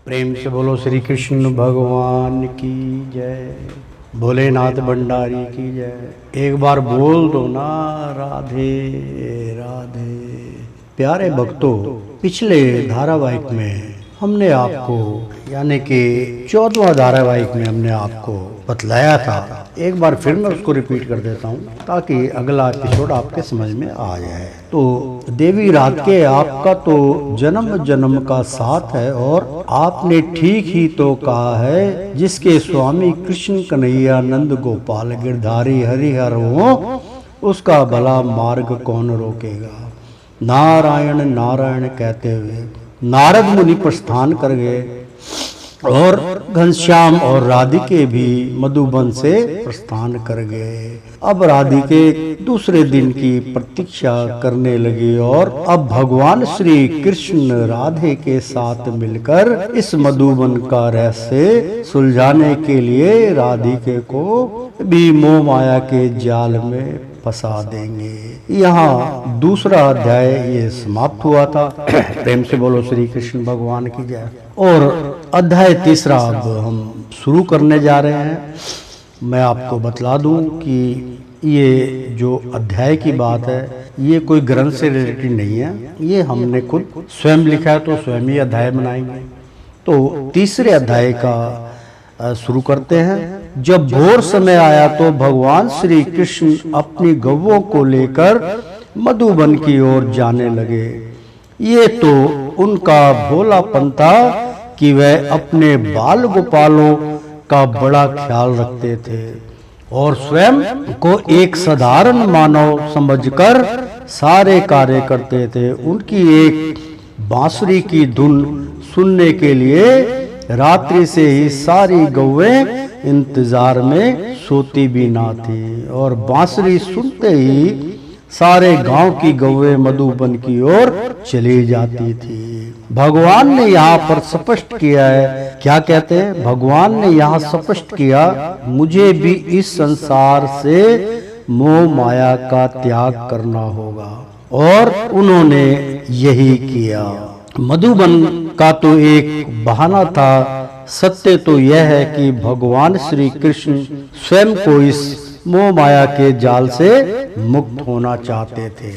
प्रेम से बोलो श्री कृष्ण भगवान की जय, भोलेनाथ भंडारी की जय। एक बार बोल दो ना राधे राधे। प्यारे भक्तों, पिछले धारावाहिक में हमने आपको यानी कि 14वां धारावाहिक में हमने आपको बतलाया था। एक बार फिर मैं उसको रिपीट कर देता हूँ ताकि अगला एपिसोड आपके समझ में आ जाए। तो देवी राधे, आपका तो जन्म जन्म का साथ है और आपने ठीक ही तो कहा है, जिसके स्वामी कृष्ण कन्हैया नंद गोपाल गिरधारी हरिहर हो, उसका भला मार्ग कौन रोकेगा। नारायण नारायण कहते हुए नारद मुनि प्रस्थान कर गए और घनश्याम और राधिके भी मधुबन से प्रस्थान कर गए। अब राधिके दूसरे दिन की प्रतीक्षा करने लगी और अब भगवान श्री कृष्ण राधे के साथ मिलकर इस मधुबन का रहस्य सुलझाने के लिए राधिके को भी मोह माया के जाल में फंसा देंगे। यहाँ दूसरा अध्याय ये समाप्त हुआ था। प्रेम से बोलो श्री कृष्ण भगवान की जय। और अध्याय तीसरा अब हम शुरू करने जा रहे हैं। मैं आपको बतला दूं कि ये जो अध्याय की बात है ये कोई ग्रंथ से रिलेटेड नहीं है, ये हमने खुद स्वयं लिखा है, तो स्वयं ही अध्याय बनाएंगे। तो तीसरे अध्याय का शुरू करते हैं। जब भोर समय आया तो भगवान श्री कृष्ण अपनी गौओं को लेकर मधुबन की ओर जाने लगे। ये तो उनका भोलापन था कि वह अपने बाल गोपालों का बड़ा ख्याल रखते थे और स्वयं को एक साधारण मानव समझकर सारे कार्य करते थे। उनकी एक बांसुरी की धुन सुनने के लिए रात्रि से ही सारी गौएं इंतजार में सोती भी ना थी और बांसुरी सुनते ही सारे गांव की गौएं मधुबन की ओर चली जाती थी। भगवान ने यहाँ पर स्पष्ट किया है, क्या कहते हैं भगवान ने यहाँ स्पष्ट किया, मुझे भी इस संसार से मोह माया का त्याग करना होगा, और उन्होंने यही किया। मधुबन का तो एक बहाना था, सत्य तो यह है कि भगवान श्री कृष्ण स्वयं को इस मोह माया के जाल से मुक्त होना चाहते थे।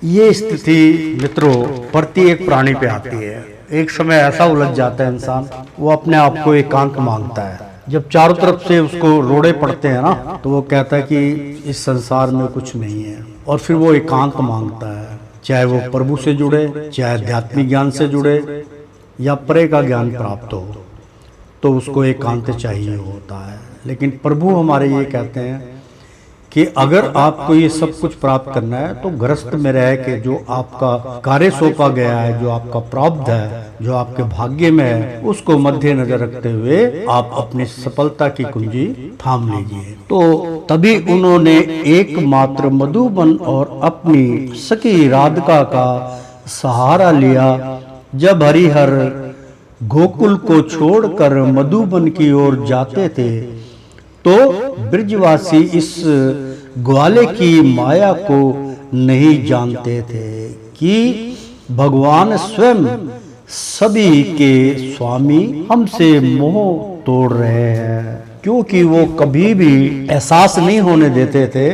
ये स्थिति मित्रों प्रत्येक प्राणी पे आती है। एक समय ऐसा उलझ जाता है इंसान, वो अपने आप को एकांत मांगता है। जब चारों तरफ से उसको रोड़े पड़ते हैं ना, तो वो कहता है कि इस संसार में कुछ नहीं है, और फिर वो एकांत मांगता है। चाहे वो प्रभु से जुड़े, चाहे आध्यात्मिक ज्ञान से जुड़े या परे का ज्ञान प्राप्त हो, तो उसको एकांत चाहिए होता है। लेकिन प्रभु हमारे ये कहते हैं कि अगर आपको ये सब कुछ प्राप्त करना है तो गृहस्थ में रह के जो आपका कार्य सौंपा गया है, जो आपका प्राप्त है, जो आपके भाग्य में है, उसको मध्य नजर रखते हुए आप अपनी सफलता की कुंजी थाम लीजिए। तो तभी उन्होंने एकमात्र मधुबन और अपनी सखी राधिका का सहारा लिया। जब हरिहर गोकुल को छोड़कर मधुबन की ओर जाते थे तो ब्रजवासी इस ग्वाले की माया को नहीं जानते थे कि भगवान स्वयं सभी के स्वामी हमसे मोह तोड़ रहे हैं, क्योंकि वो कभी भी एहसास नहीं होने देते थे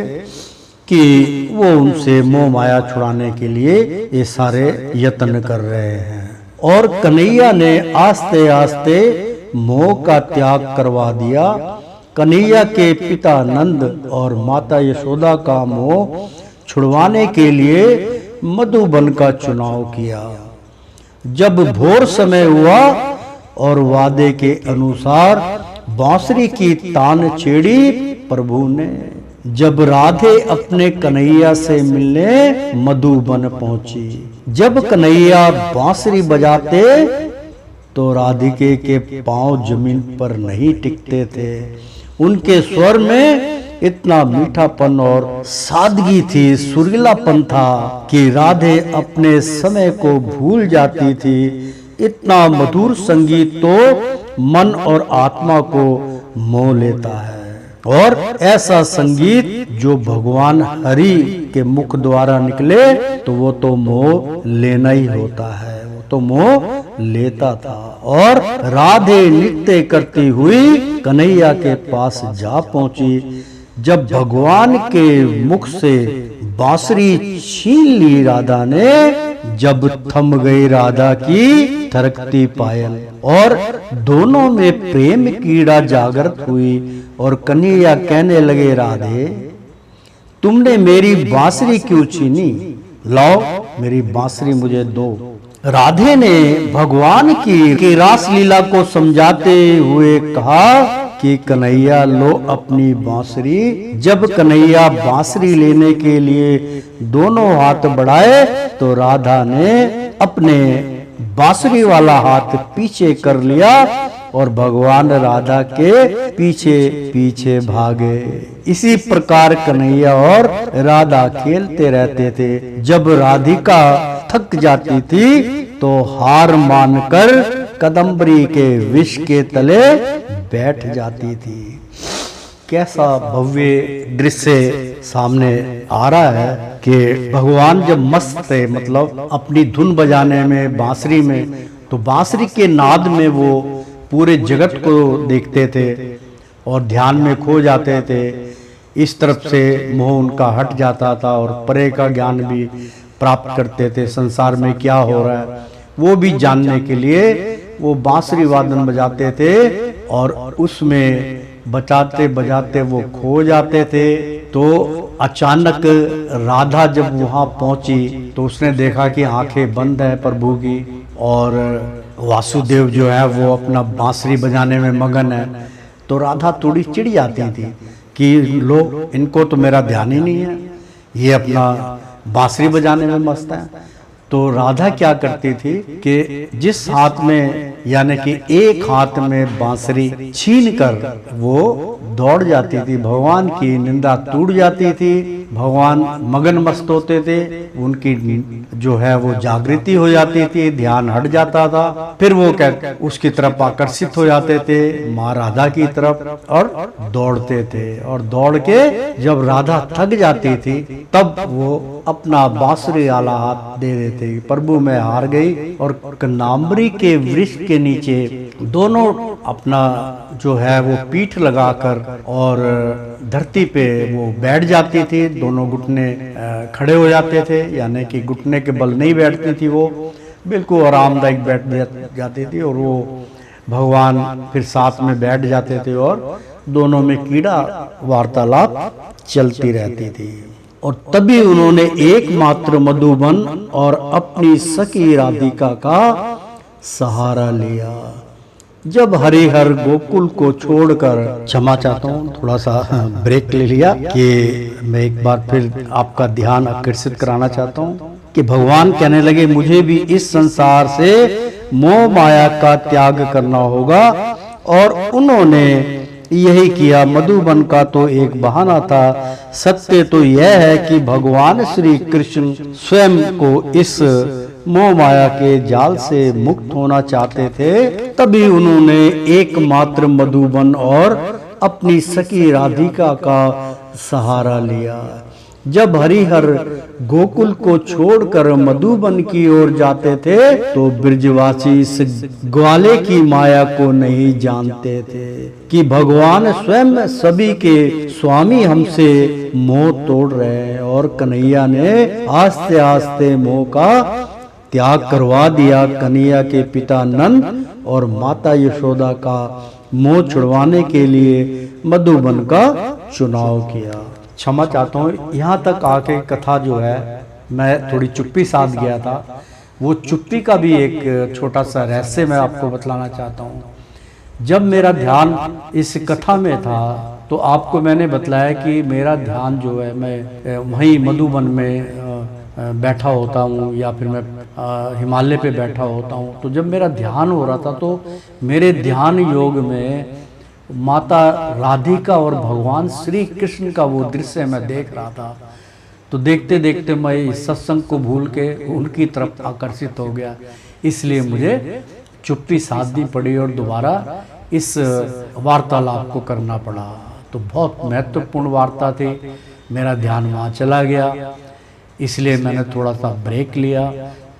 कि वो उनसे मोह माया छुड़ाने के लिए ये सारे यत्न कर रहे हैं। और कन्हैया ने आस्ते आस्ते मोह का त्याग करवा दिया। कन्हैया के पिता नंद और माता यशोदा का मोह छुड़वाने के लिए मधुबन का चुनाव किया। जब भोर समय हुआ और वादे के अनुसार बांसुरी की तान छेड़ी प्रभु ने, जब राधे अपने कन्हैया से मिलने मधुबन पहुंची। जब कन्हैया बांसुरी बजाते तो राधिके के पांव जमीन पर नहीं टिकते थे। उनके स्वर में इतना मीठापन और सादगी थी, सुरीलापन था कि राधे अपने समय को भूल जाती थी। इतना मधुर संगीत तो मन और आत्मा को मोह लेता है, और ऐसा संगीत जो भगवान हरि के मुख द्वारा निकले तो वो तो मोह लेना ही होता है, वो तो मोह लेता था। और राधे नृत्य करती हुई कन्हैया के पास जा पहुंची। जब भगवान के मुख से बांसुरी छीन ली राधा ने, जब थम गई राधा की थरकती पायल और दोनों में प्रेम कीड़ा जागृत हुई। और कन्हैया कहने लगे, राधे तुमने मेरी बांसुरी क्यों छीनी? लाओ मेरी बांसुरी मुझे दो। राधे ने भगवान की रास लीला को समझाते हुए कहा कि कन्हैया लो अपनी बांसुरी। जब कन्हैया बांसुरी लेने के लिए दोनों हाथ बढ़ाए तो राधा ने अपने बांसुरी वाला हाथ पीछे कर लिया और भगवान राधा के पीछे पीछे भागे। इसी प्रकार कन्हैया और राधा खेलते रहते थे। जब राधिका थक जाती थी तो हार मानकर कदम्बरी के विष के तले बैठ जाती थी। कैसा भव्य दृश्य सामने आ रहा है कि भगवान जब मस्त थे, मतलब अपनी धुन बजाने में, बांसुरी में, तो बांसुरी के नाद में वो पूरे जगत को देखते थे और ध्यान में खो जाते थे। इस तरफ से मोह उनका हट जाता था और परे का ज्ञान भी प्राप्त करते थे। संसार में क्या हो रहा है वो भी जानने के लिए वो बांसुरी वादन बजाते थे और उसमें बजाते बजाते वो खो जाते थे। तो अचानक राधा जब वहां पहुंची तो उसने देखा कि आंखें बंद है प्रभु की और वासुदेव जो है वो अपना बांसुरी बजाने में मगन है। तो राधा थोड़ी चिढ़ जाती थी कि लो इनको तो मेरा ध्यान ही नहीं है, ये अपना बांसुरी बजाने में मस्त है। तो राधा क्या करती थी कि जिस हाथ में यानी कि एक हाथ में बांसुरी छीन कर वो दौड़ जाती थी, भगवान की निंदा टूट जाती थी। भगवान मगन मस्त होते थे, उनकी जो है वो जागृति हो जाती थी, ध्यान हट जाता था। फिर वो क्या उसकी तरफ आकर्षित हो जाते थे, माँ राधा की तरफ, और दौड़ते थे। और दौड़ के जब राधा थक जाती थी तब वो अपना बांसुरी वाला हाथ दे देते। प्रभु मैं हार गई और कनाम्बरी के वृक्ष के नीचे दोनों अपना जो है वो पीठ लगाकर और धरती पे वो बैठ जाती थी। दोनों घुटने खड़े हो जाते थे, यानी कि घुटने के बल नहीं बैठती थी, वो बिल्कुल आरामदायक बैठ जाती थी। और वो भगवान फिर साथ में बैठ जाते थे और दोनों में कीड़ा वार्तालाप चलती रहती थी। और तभी उन्होंने एकमात्र मधुबन और अपनी सखी राधिका का सहारा लिया। जब हरिहर गोकुल को छोड़कर, क्षमा चाहता हूँ थोड़ा सा ब्रेक ले लिया कि मैं एक बार फिर आपका ध्यान आकर्षित कराना चाहता हूँ कि भगवान कहने लगे मुझे भी इस संसार से मोह माया का त्याग करना होगा। और उन्होंने यही किया। मधुबन का तो एक बहाना था, सत्य तो यह है कि भगवान श्री कृष्ण स्वयं को इस मोह माया के जाल से मुक्त होना चाहते थे। तभी उन्होंने एकमात्र मधुबन और अपनी सखी राधिका का सहारा लिया। जब हरिहर गोकुल को छोड़कर मधुबन की ओर जाते थे तो ब्रजवासी इस ग्वाले की माया को नहीं जानते थे कि भगवान स्वयं सभी के स्वामी हमसे मोह तोड़ रहे हैं। और कन्हैया ने आस्ते आस्ते मोह का त्याग करवा दिया। कन्हैया के पिता नंद और माता यशोदा का मोह छुड़वाने के लिए मधुबन का चुनाव किया। क्षमा चाहता हूँ, यहाँ तक आके कथा जो है मैं थोड़ी चुप्पी साध गया था। वो चुप्पी का भी एक छोटा सा रहस्य मैं आपको बतलाना चाहता हूँ। जब मेरा ध्यान इस कथा में था तो आपको मैंने बतलाया कि मेरा ध्यान जो है मैं वहीं मधुबन में बैठा होता हूँ या फिर मैं हिमालय पे बैठा होता हूँ। तो जब मेरा ध्यान हो रहा था तो मेरे ध्यान योग में माता राधिका और भगवान श्री कृष्ण का वो दृश्य मैं देख रहा था। तो देखते देखते मैं इस सत्संग को भूल के उनकी तरफ आकर्षित हो गया, इसलिए मुझे चुप्पी साधनी पड़ी और दोबारा इस वार्तालाप को करना पड़ा। तो बहुत महत्वपूर्ण वार्ता थी, मेरा ध्यान वहाँ चला गया, इसलिए मैंने थोड़ा सा ब्रेक लिया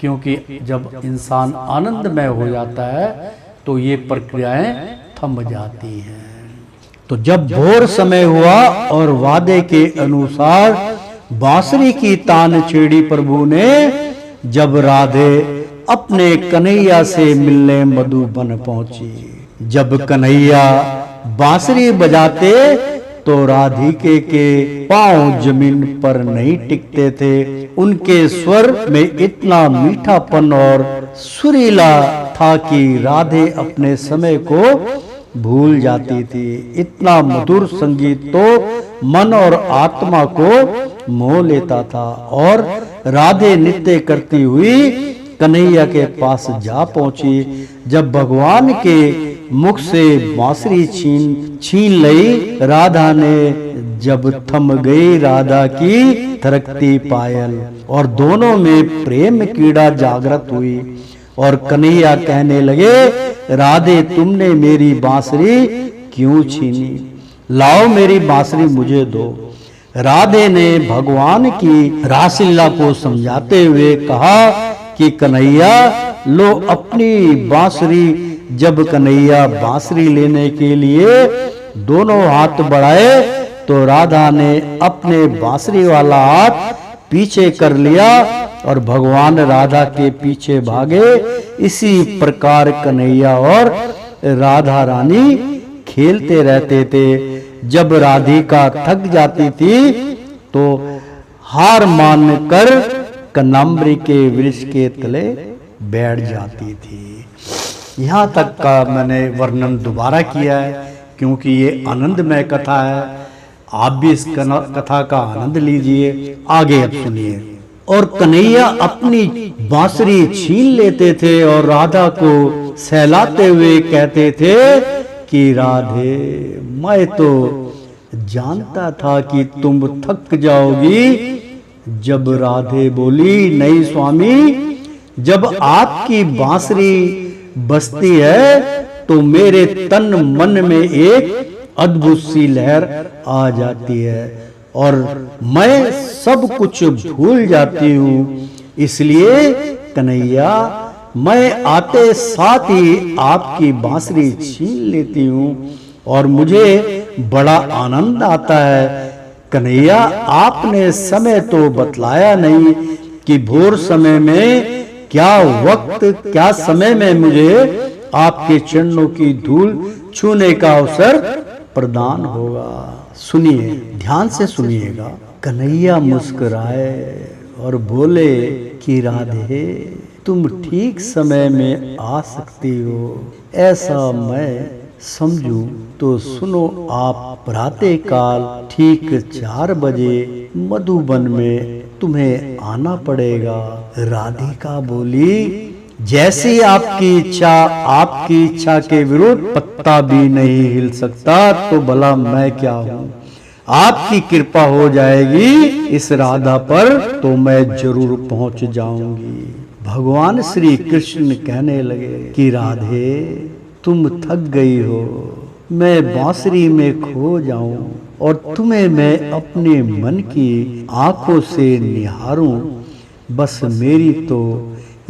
क्योंकि जब इंसान आनंदमय हो जाता है तो ये प्रक्रियाएं थम जाती हैं। तो जब भोर समय हुआ और वादे के अनुसार बांसुरी की तान छेड़ी प्रभु ने, जब राधे अपने कन्हैया से मिलने मधुबन पहुंची। जब कन्हैया बांसुरी बजाते तो राधिके के पांव जमीन पर नहीं टिकते थे। उनके स्वर में इतना मीठापन और सुरीला था कि राधे अपने समय को भूल जाती थी। इतना मधुर संगीत तो मन और आत्मा को मोह लेता था। और राधे नृत्य करती हुई कन्हैया के पास जा पहुंची। जब भगवान के मुख से बांसुरी छीन लई राधा ने, जब थम गई राधा की थरकती पायल और दोनों में प्रेम कीड़ा जागृत हुई। और कन्हैया कहने लगे, राधे तुमने मेरी बांसुरी क्यों छीनी? लाओ मेरी बांसुरी मुझे दो। राधे ने भगवान की रासलीला को समझाते हुए कहा कि कन्हैया लो अपनी बांसुरी। जब कन्हैया बांसुरी लेने के लिए दोनों हाथ बढ़ाए तो राधा ने अपने बांसुरी वाला हाथ पीछे कर लिया और भगवान राधा के पीछे भागे। इसी प्रकार कन्हैया और राधा रानी खेलते रहते थे। जब राधिका थक जाती थी तो हार मानकर कनाम्बरी के वृक्ष के तले बैठ जाती थी। यहाँ तक का मैंने वर्णन दोबारा किया है क्योंकि ये आनंदमय कथा है। आप भी इस कथा का आनंद लीजिए। आगे अब सुनिए। और कन्हैया अपनी बांसुरी छीन लेते थे और राधा को सहलाते हुए कहते थे कि राधे मैं तो जानता था कि तुम थक जाओगी। जब राधे बोली, नहीं स्वामी, जब आपकी बांसुरी बजती है तो मेरे तन मन में एक अद्भुत सी लहर आ जाती है और मैं सब कुछ भूल जाती हूँ। इसलिए कन्हैया मैं आते साथ ही आपकी बांसुरी छीन लेती हूँ और मुझे बड़ा आनंद आता है। कन्हैया आपने समय तो बतलाया नहीं कि भोर समय में क्या वक्त क्या समय में मुझे आपके चरणों की धूल छूने का अवसर प्रदान होगा। सुनिए, ध्यान से सुनिएगा। कन्हैया मुस्कुराए और बोले कि राधे तुम ठीक समय में आ सकती हो, ऐसा मैं समझूं तो सुनो। आप प्रातः काल ठीक 4 बजे मधुबन में तुम्हें आना पड़ेगा। राधिका बोली, जैसी आपकी इच्छा, आपकी इच्छा के विरुद्ध पत्ता भी नहीं हिल सकता तो भला मैं क्या हूँ। आपकी कृपा हो जाएगी इस राधा पर तो मैं जरूर पहुंच जाऊंगी। भगवान श्री कृष्ण कहने लगे कि राधे तुम थक गई हो, मैं बांसुरी में खो जाऊं और तुम्हें मैं अपने मन की आंखों से निहारूं, बस मेरी तो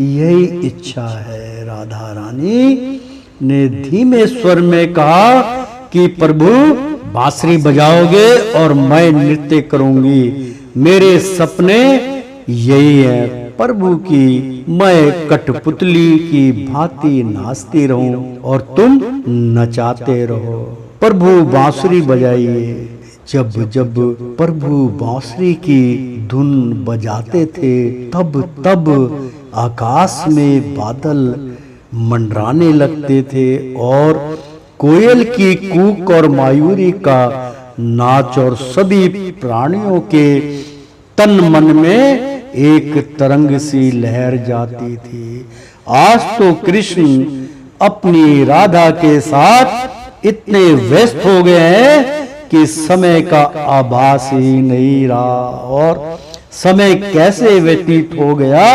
यही इच्छा है। राधा रानी ने धीमे स्वर में कहा कि प्रभु बांसुरी बजाओगे और मैं नृत्य करूंगी। मेरे सपने यही है प्रभु की मैं कठपुतली की भांति नाचती रहूं और तुम नचाते रहो। प्रभु बांसुरी बजाइए। जब जब प्रभु बांसुरी की धुन बजाते थे तब तब आकाश में बादल मंडराने लगते थे और कोयल की कूक और मयूरी का नाच और सभी प्राणियों के तन मन में एक तरंग सी लहर जाती थी। आज तो कृष्ण अपनी राधा के साथ इतने व्यस्त हो गए हैं कि समय का आभास ही नहीं रहा और समय कैसे व्यतीत हो गया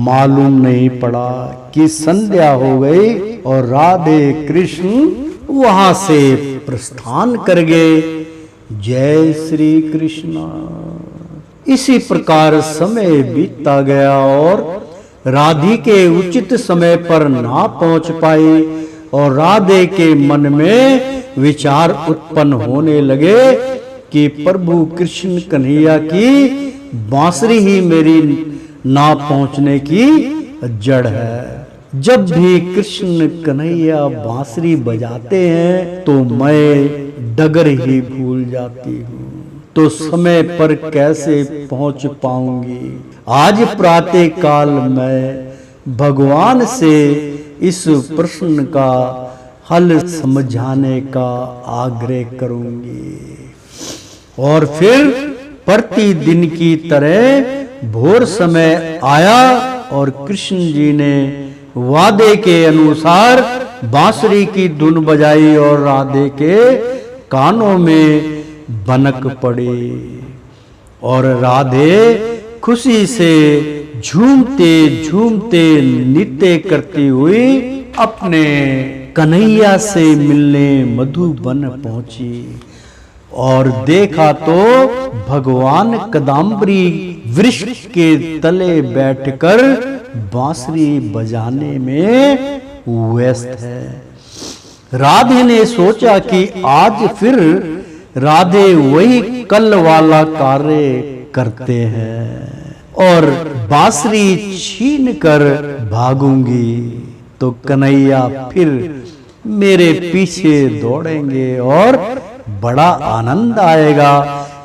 मालूम नहीं पड़ा कि संध्या हो गई और राधे कृष्ण वहां से प्रस्थान कर गए। जय श्री कृष्ण। इसी प्रकार समय बीतता गया और राधी के उचित समय पर ना पहुंच पाई और राधे के मन में विचार उत्पन्न होने लगे कि प्रभु कृष्ण कन्हैया की बांसुरी ही मेरी ना पहुंचने की जड़ है। जब भी कृष्ण कन्हैया बांसुरी बजाते हैं तो मैं डगर ही भूल जाती हूँ, तो समय पर कैसे पहुंच पाऊंगी। आज प्रातः काल मैं भगवान से इस प्रश्न का हल समझाने का आग्रह करूंगी। और फिर प्रतिदिन की तरह भोर समय आया और कृष्ण जी ने वादे के अनुसार बांसुरी की धुन बजाई और राधे के कानों में बनक पड़ी और राधे खुशी से झूमते झूमते नृत्य करती हुई अपने कन्हैया से मिलने मधुबन पहुंची और देखा तो भगवान कदम्बरी वृक्ष के तले बैठकर बांसुरी बजाने में व्यस्त है। राधे ने सोचा कि आज फिर राधे वही कल वाला कार्य करते हैं और बांसुरी छीन कर भागूंगी तो कन्हैया फिर मेरे पीछे दौड़ेंगे और बड़ा आनंद आएगा।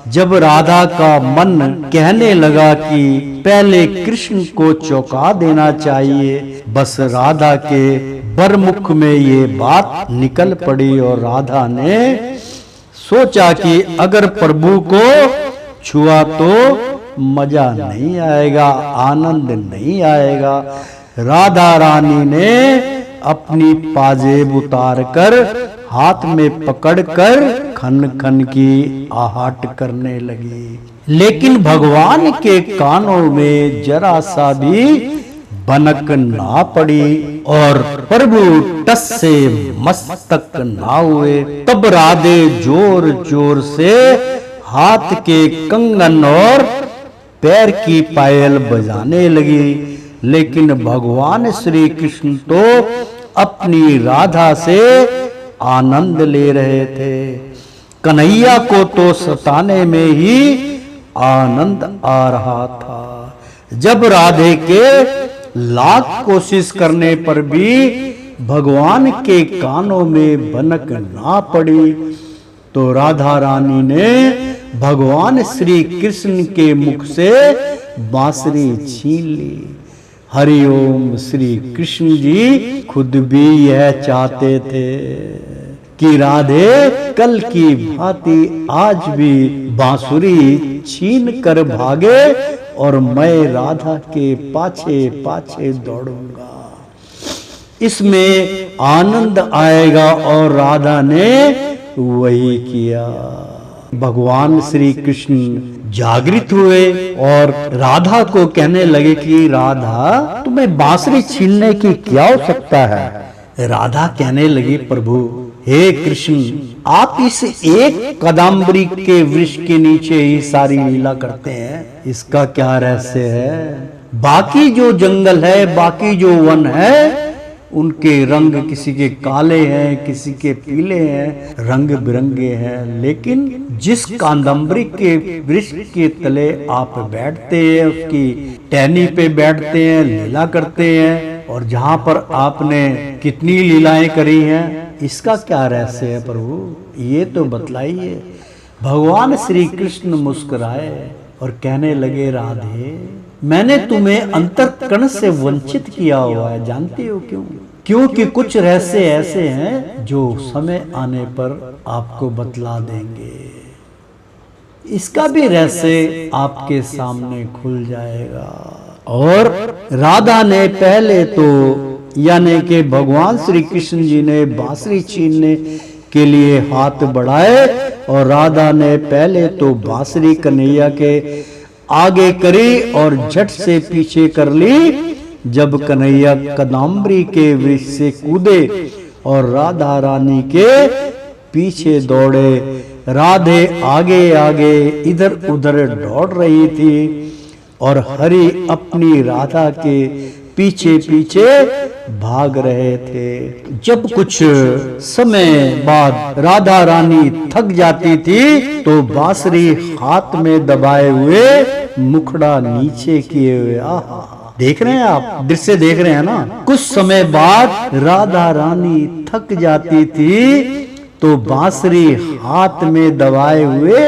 जब राधा का मन कहने लगा कि पहले कृष्ण को चौंका देना चाहिए, बस राधा के बरमुख में ये बात निकल पड़ी और राधा ने सोचा कि अगर प्रभु को छुआ तो मजा नहीं आएगा, आनंद नहीं आएगा। राधा रानी ने अपनी पाजेब उतार कर हाथ में पकड़कर खन खन की आहट करने लगी, लेकिन भगवान के कानों में जरा सा भी बनक ना पड़ी और प्रभु टस से मस्तक ना हुए। तब राधे जोर जोर से हाथ के कंगन और पैर की पायल बजाने लगी, लेकिन भगवान श्री कृष्ण तो अपनी राधा से आनंद ले रहे थे। कन्हैया को तो सताने में ही आनंद आ रहा था। जब राधे के लाख कोशिश करने पर भी भगवान के कानों में बनक ना पड़ी तो राधा रानी ने भगवान श्री कृष्ण के मुख से बांसुरी छीन ली। हरिओम। श्री कृष्ण जी खुद भी यह चाहते थे कि राधे कल की भांति आज भी बांसुरी छीन कर भागे और मैं राधा के पाछे पाछे दौड़ूंगा, इसमें आनंद आएगा। और राधा ने वही किया। भगवान श्री कृष्ण जागृत हुए और राधा को कहने लगे कि राधा, तुम्हें बांसुरी छीनने की क्या आवश्यकता है। राधा कहने लगी, प्रभु हे कृष्ण, आप इस एक कदम्बरी के वृक्ष के नीचे ही सारी लीला करते हैं, इसका क्या रहस्य है। बाकी जो जंगल है, बाकी जो वन है, उनके रंग किसी के काले हैं, किसी के पीले हैं, रंग बिरंगे हैं, लेकिन जिस कादम्बरी के वृक्ष के तले आप बैठते हैं, उसकी टहनी पे बैठते हैं, लीला करते हैं, और जहां पर आपने कितनी लीलाएं करी हैं, इसका क्या रहस्य है प्रभु, ये तो बतलाइए। भगवान श्री कृष्ण मुस्कुराए और कहने लगे, राधे, मैंने तुम्हें अंतःकरण से वंचित किया हुआ है, जानती हो क्यों? क्योंकि कुछ रहस्य ऐसे हैं जो समय आने पर आपको बतला देंगे। इसका भी रहस्य आपके सामने खुल जाएगा। और राधा ने पहले तो, यानी कि भगवान श्री कृष्ण जी ने बांसुरी छीनने के लिए हाथ बढ़ाए और राधा ने पहले तो बांसुरी कन्हैया के आगे करी और झट से पीछे कर ली। जब कन्हैया कदम्बरी के वृक्ष से कूदे और राधा रानी के पीछे दौड़े, राधे आगे आगे इधर उधर दौड़ रही थी और हरि अपनी राधा के पीछे पीछे भाग रहे थे। जब कुछ समय बाद राधा रानी थक जाती थी तो बांसुरी हाथ में दबाए हुए मुखड़ा नीचे किए हुए, आहा, देख रहे हैं आप, दृश्य देख रहे हैं ना। कुछ समय बाद राधा रानी थक जाती थी तो बांसुरी हाथ में दबाए हुए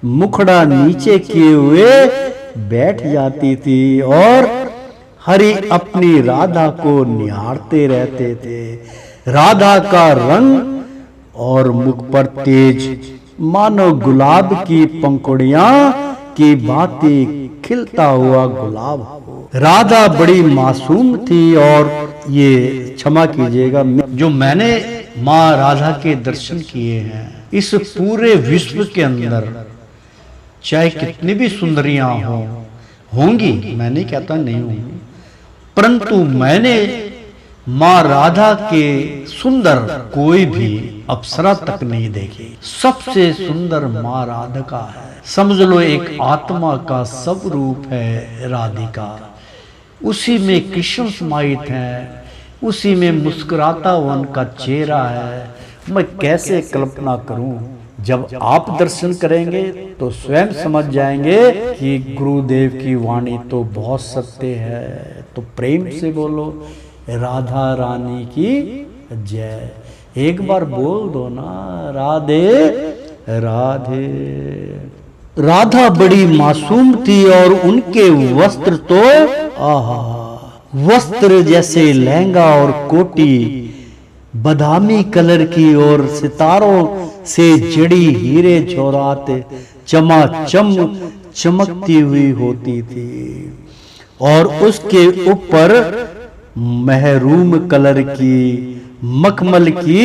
मुखड़ा नीचे किए हुए बैठ जाती थी और हरि अपनी राधा को निहारते रहते थे। राधा का रंग और मुख पर तेज मानो गुलाब की पंखुड़ियां की भांति खिलता हुआ गुलाब। राधा बड़ी मासूम थी और ये क्षमा कीजिएगा, जो मैंने माँ राधा के दर्शन किए हैं इस पूरे विश्व के अंदर, चाहे कितनी भी सुंदरियां होंगी, मैं नहीं कहता नहीं होंगी, परंतु मैंने माँ राधा के सुंदर कोई भी अप्सरा तक नहीं देखी। सबसे सुंदर माँ राधिका है। समझ लो एक आत्मा का सब रूप है राधिका। उसी में कृष्ण समाहित है, उसी में मुस्कुराता हुआ उनका चेहरा है। मैं कैसे कल्पना करूं, जब आप दर्शन करेंगे तो स्वयं समझ जाएंगे कि गुरुदेव की वाणी तो बहुत सत्य है। तो प्रेम से बोलो राधा रानी की जय। एक बार बोल दो ना, राधे राधे। राधा बड़ी मासूम थी और उनके वस्त्र तो आहा, वस्त्र जैसे लहंगा और कोटी बादामी कलर की और सितारों से जड़ी हीरे जवाहरात चमाचम चमकती हुई होती थी और उसके ऊपर महरूम कलर की मखमल की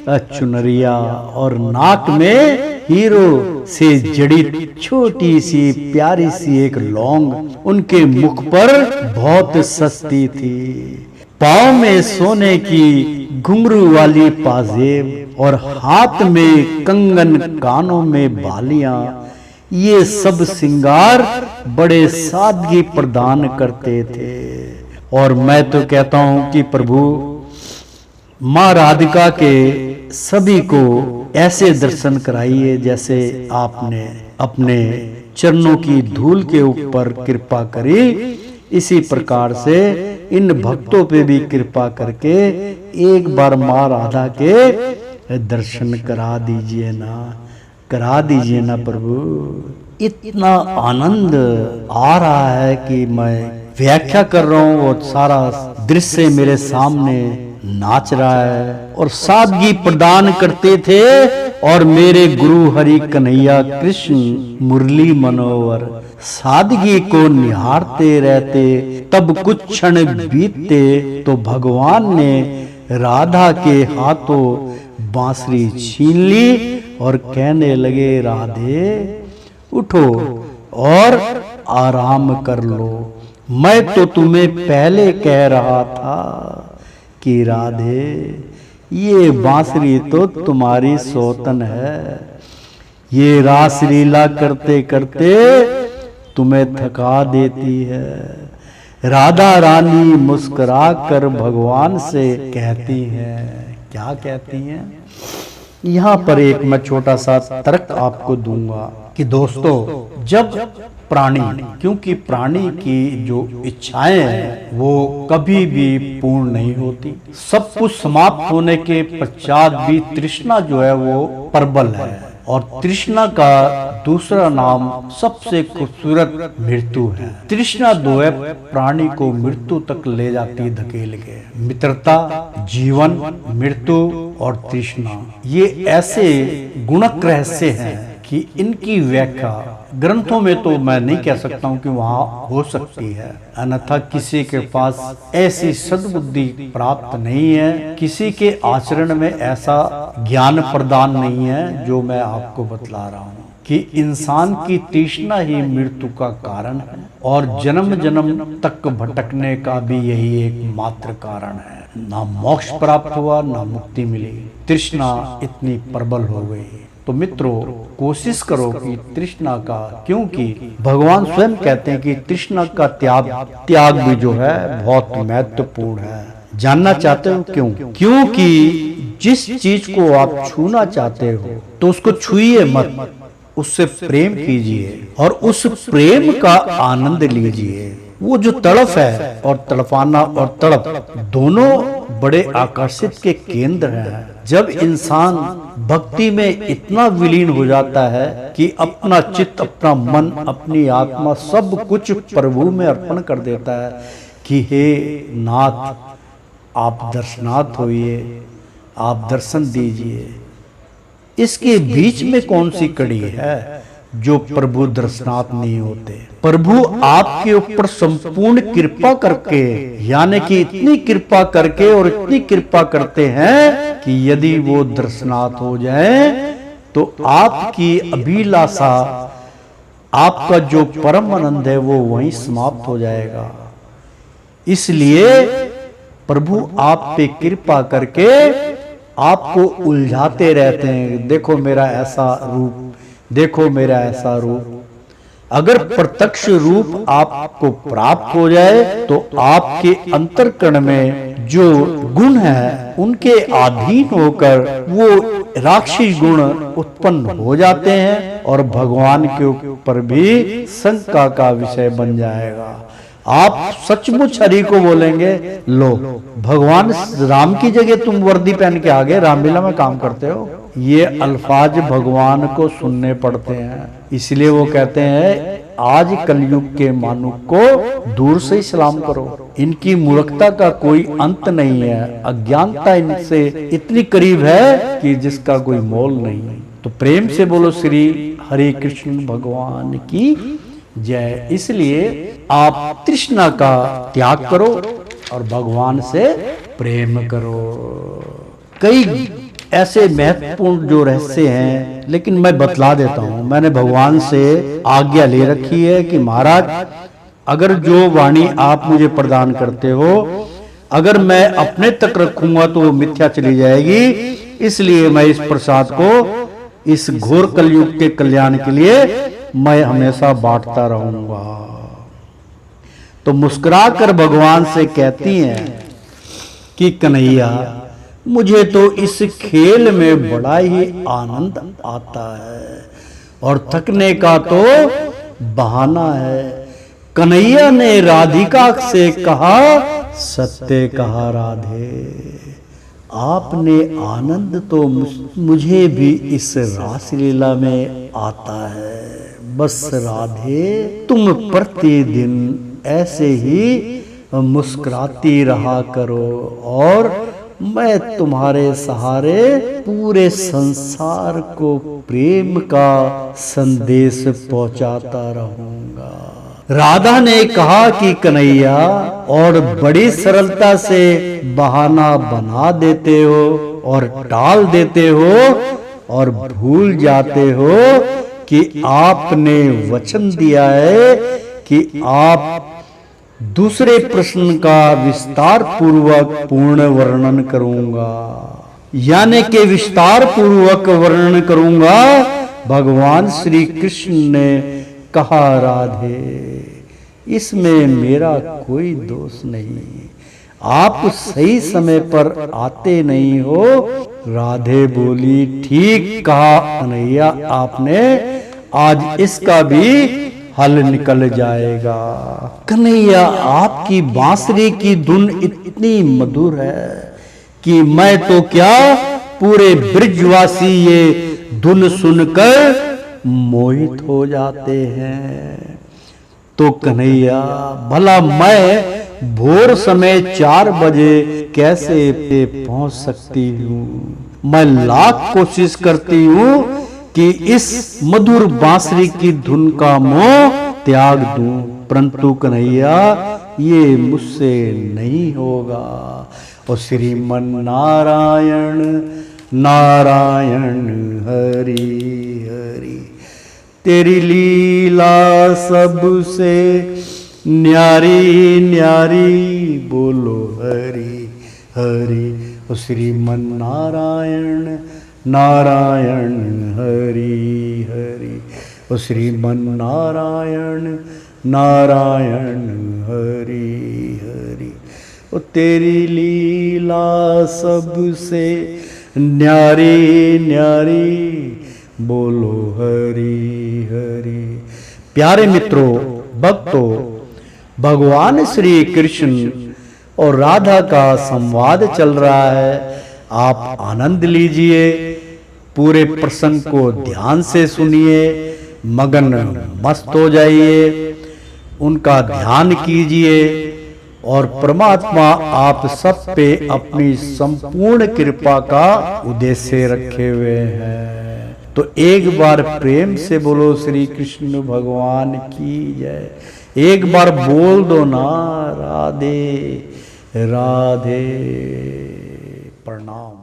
चुनरिया और नाक में हीरो से जड़ी छोटी सी प्यारी सी एक लौंग उनके मुख पर बहुत सस्ती थी। पाँव में सोने की घुंघरू वाली पाजेब और हाथ में कंगन, कानों में बालियां, ये सब सिंगार बड़े सादगी प्रदान करते थे। और मैं तो कहता हूं कि प्रभु माँ राधिका के सभी को ऐसे दर्शन कराइए जैसे आपने अपने चरणों की धूल के ऊपर कृपा करी। इसी प्रकार से इन भक्तों पे भी कृपा करके एक बार माँ राधा के दर्शन करा दीजिए ना, करा दीजिए ना प्रभु। इतना आनंद आ रहा है कि मैं व्याख्या कर रहा हूँ और सारा दृश्य मेरे सामने नाच रहा है और सादगी प्रदान करते थे। और मेरे गुरु हरि कन्हैया कृष्ण मुरली मनोहर सादगी को निहारते रहते। तब कुछ क्षण बीतते तो भगवान ने राधा के हाथों बांसुरी छीन ली और कहने लगे, राधे उठो और आराम कर लो। मैं तो तुम्हें पहले कह रहा था कि राधे ये बांसुरी तो तुम्हारी सौतन है, ये रास लीला करते करते तुम्हें थका देती है। राधा रानी मुस्कुरा कर भगवान से कहती हैं, क्या कहती हैं? यहाँ पर एक मैं छोटा सा तर्क आपको दूंगा कि दोस्तों, जब प्राणी, क्योंकि प्राणी की जो इच्छाएं हैं वो कभी भी पूर्ण नहीं होती, सब कुछ समाप्त होने के पश्चात भी तृष्णा जो है वो प्रबल है। और तृष्णा का दूसरा नाम सबसे खूबसूरत मृत्यु है। तृष्णा दो है प्राणी को मृत्यु तक ले जाती है धकेल के। मित्रता, जीवन, मृत्यु और तृष्णा, ये ऐसे गुणक रहस्य हैं कि इनकी व्याख्या ग्रंथों में तो मैं नहीं कह सकता हूँ कि वहाँ हो सकती है, अन्यथा किसी के पास ऐसी सद्बुद्धि प्राप्त नहीं है, किसी के आचरण में ऐसा ज्ञान प्रदान नहीं है जो मैं आपको बतला रहा हूँ कि इंसान की तृष्णा ही मृत्यु का कारण है और जन्म जन्म तक भटकने का भी यही एक मात्र कारण है। ना मोक्ष प्राप्त हुआ, ना मुक्ति मिली, तृष्णा इतनी प्रबल हो गई। तो मित्रों कोशिश करो कि तृष्णा का, क्योंकि भगवान स्वयं कहते हैं कि तृष्णा का त्याग भी जो है बहुत महत्वपूर्ण है। जानना चाहते हो क्यों? क्योंकि जिस चीज को आप छूना चाहते हो तो उसको छुइए मत, उससे प्रेम कीजिए और उस प्रेम का आनंद लीजिए। वो जो तड़प है, और तड़पाना और तड़प दोनों बड़े आकर्षित के केंद्र हैं। जब इंसान भक्ति में इतना विलीन हो जाता है कि अपना चित्त, अपना मन, अपनी आत्मा सब कुछ प्रभु में अर्पण कर देता है कि हे नाथ आप दर्शनाथ होइए, आप दर्शन दीजिए। इसके बीच में कौन सी कड़ी है जो प्रभु दर्शनाथ नहीं होते? प्रभु आपके ऊपर संपूर्ण कृपा करके, यानी कि इतनी कृपा करके और इतनी कृपा करते हैं कि यदि वो दर्शनाथ हो जाए तो आपकी अभिलाषा, आपका जो परम आनंद है वो वहीं समाप्त हो जाएगा। इसलिए प्रभु आप पे कृपा करके आपको उलझाते रहते हैं, देखो मेरा ऐसा रूप, देखो मेरा ऐसा रूप। अगर प्रत्यक्ष रूप आपको प्राप्त हो जाए तो आपके अंतर्करण में जो गुण है उनके अधीन होकर वो राक्षसी गुण उत्पन्न हो जाते हैं और भगवान के ऊपर भी शंका का विषय बन जाएगा। आप सचमुच हरि को बोलेंगे, लो भगवान राम की जगह तुम वर्दी पहन के आ गए, रामलीला में काम करते हो। ये अल्फाज भगवान को सुनने पड़ते हैं। इसलिए वो कहते हैं आज कलयुग के मानुक को दूर से ही सलाम करो। इनकी मूर्खता का कोई अंत नहीं है, अज्ञानता इनसे इतनी करीब है कि जिसका कोई मोल नहीं। तो प्रेम से बोलो श्री हरि कृष्ण भगवान की जय। इसलिए आप तृष्णा का त्याग करो और भगवान से प्रेम करो। कई ऐसे महत्वपूर्ण जो रहस्य हैं, लेकिन मैं बतला देता हूं। मैंने भगवान से आज्ञा ले रखी है कि महाराज अगर जो वाणी आप मुझे प्रदान करते हो अगर मैं अपने तक रखूंगा तो वो मिथ्या चली जाएगी। इसलिए मैं इस प्रसाद को इस घोर कलयुग के कल्याण के लिए मैं हमेशा बांटता रहूंगा। तो मुस्कुराकर भगवान से कहती हैं कि कन्हैया मुझे तो इस खेल में बड़ा ही आनंद आता है और थकने का तो बहाना है। कन्हैया ने राधिका से कहा, सत्य कहा राधे, आपने आनंद तो मुझे भी इस रासलीला में आता है। बस राधे तुम प्रतिदिन ऐसे ही मुस्कुराती रहा करो और मैं तुम्हारे सहारे पूरे संसार को प्रेम का संदेश पहुंचाता रहूंगा। राधा ने कहा कि कन्हैया और बड़ी सरलता से बहाना बना देते हो और टाल देते हो और भूल जाते हो कि आपने वचन दिया है कि आप दूसरे प्रश्न का विस्तार पूर्वक पूर्ण वर्णन करूंगा, यानी कि विस्तार पूर्वक वर्णन करूंगा। भगवान श्री कृष्ण ने कहा राधे इसमें मेरा कोई दोष नहीं, आप सही समय पर आते नहीं हो। राधे बोली ठीक कहा कन्हैया आपने, आज इसका भी हल निकल जाएगा। कन्हैया आपकी बांसुरी की धुन इतनी मधुर है कि मैं तो क्या पूरे ब्रिजवासी ये धुन सुनकर मोहित हो जाते हैं। तो कन्हैया भला मैं भोर समय 4 बजे कैसे पहुंच सकती हूँ? मैं लाख कोशिश करती हूँ कि इस मधुर बांसुरी की धुन का मोह त्याग दूं, परंतु कन्हैया ये मुझसे नहीं होगा। और श्रीमन नारायण नारायण हरि हरि, तेरी लीला सबसे न्यारी न्यारी, बोलो हरि हरि। और श्रीमन नारायण नारायण हरि हरि। ओ श्रीमन नारायण नारायण हरि हरि। ओ तेरी लीला सबसे न्यारी न्यारी, बोलो हरि हरि। प्यारे मित्रों, भक्तों, भगवान श्री कृष्ण और राधा का संवाद चल रहा है। आप आनंद लीजिए, पूरे प्रसंग को ध्यान से सुनिए, मगन मस्त हो जाइए, उनका ध्यान कीजिए और परमात्मा आप सब पे अपनी संपूर्ण कृपा का उद्देश्य रखे हुए हैं। तो एक बार प्रेम से बोलो श्री कृष्ण भगवान की जय। एक बार बोल दो ना राधे राधे। प्रणाम।